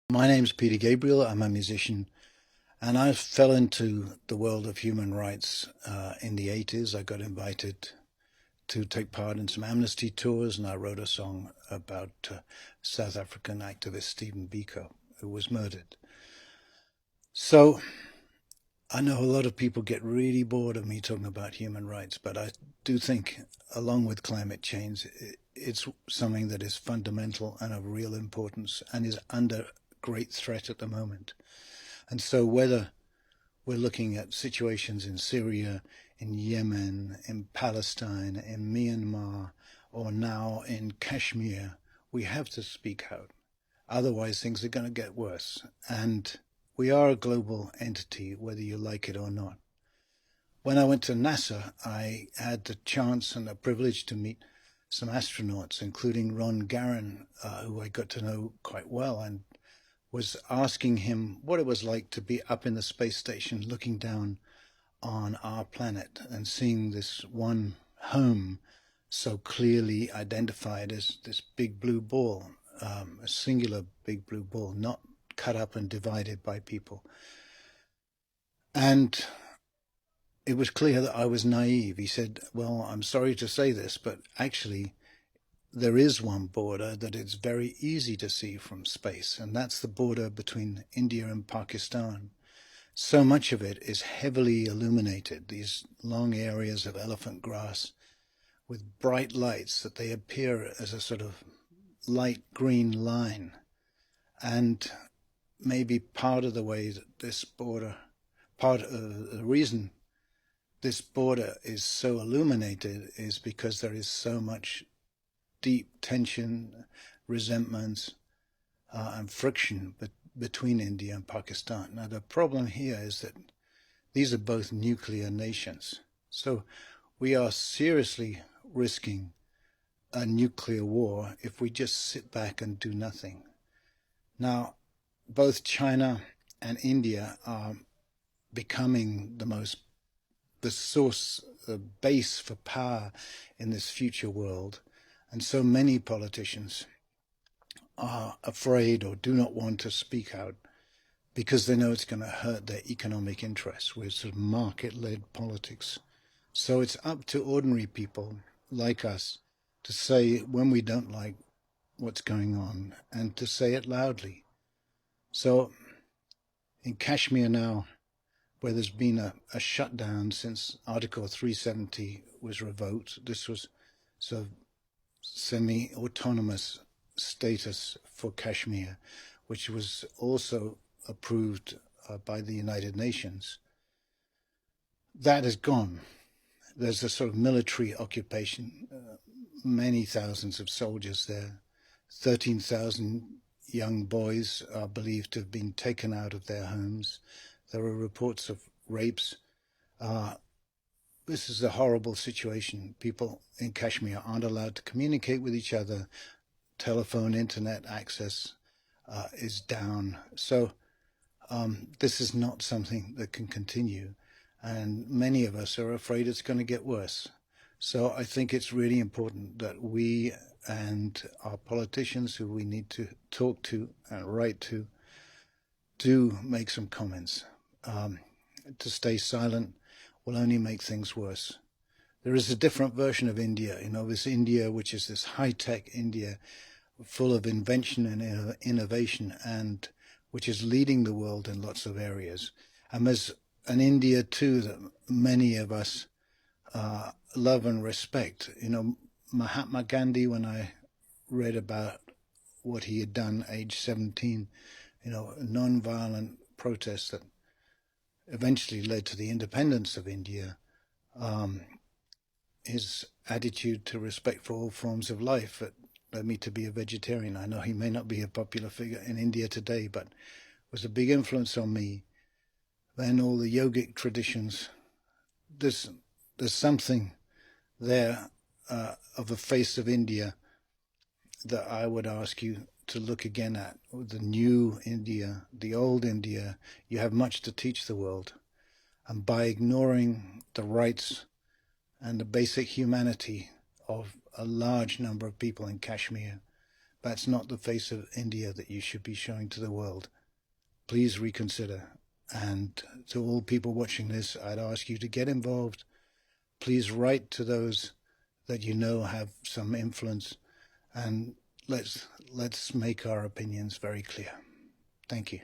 My name's Peter Gabriel. I'm a musician, and I fell into the world of human rights in the 80s. I got invited to take part in some amnesty tours, and I wrote a song about South African activist Stephen Biko, who was murdered. So I know a lot of people get really bored of me talking about human rights, but I do think, along with climate change, it's something that is fundamental and of real importance and is under great threat at the moment. And so whether we're looking at situations in Syria, in Yemen, in Palestine, in Myanmar, or now in Kashmir, we have to speak out. Otherwise, things are going to get worse. And we are a global entity, whether you like it or not. When I went to NASA, I had the chance and the privilege to meet some astronauts, including Ron Garan, who I got to know quite well, and was asking him what it was like to be up in the space station looking down on our planet and seeing this one home so clearly identified as this big blue ball, a singular big blue ball, not cut up and divided by people. And it was clear that I was naive. He said, well, I'm sorry to say this, but actually there is one border that is very easy to see from space, and that's the border between India and Pakistan. So much of it is heavily illuminated, these long areas of elephant grass with bright lights that they appear as a sort of light green line. And maybe part of the way that this border, part of the reason this border is so illuminated is because there is so much deep tension, resentments, and friction between India and Pakistan. Now, the problem here is that these are both nuclear nations. So we are seriously risking a nuclear war if we just sit back and do nothing. Now, both China and India are becoming the source, the base for power in this future world. And so many politicians are afraid or do not want to speak out because they know it's going to hurt their economic interests with sort of market-led politics. So it's up to ordinary people like us to say when we don't like what's going on and to say it loudly. So in Kashmir now, where there's been a shutdown since Article 370 was revoked, this was sort of semi-autonomous status for Kashmir, which was also approved by the United Nations. That is gone. There's a sort of military occupation, many thousands of soldiers there. 13,000 young boys are believed to have been taken out of their homes. There are reports of rapes. This is a horrible situation. People in Kashmir aren't allowed to communicate with each other. Telephone, internet access is down. So this is not something that can continue. And many of us are afraid it's going to get worse. So I think it's really important that we and our politicians who we need to talk to and write to do make some comments. To stay silent will only make things worse. There is a different version of India, this India which is this high-tech India full of invention and innovation and which is leading the world in lots of areas. And there's an India too that many of us love and respect. Mahatma Gandhi, when I read about what he had done age 17, non-violent protests that eventually led to the independence of India, his attitude to respect for all forms of life that led me to be a vegetarian. I know he may not be a popular figure in India today, but was a big influence on me. Then all the yogic traditions. There's something there of a face of India that I would ask you to look again at. The new India, the old India. You have much to teach the world. And by ignoring the rights and the basic humanity of a large number of people in Kashmir, That's not the face of India that you should be showing to the world. Please reconsider. And to all people watching this, I'd ask you to get involved. Please write to those that you know have some influence, and let's make our opinions very clear. Thank you.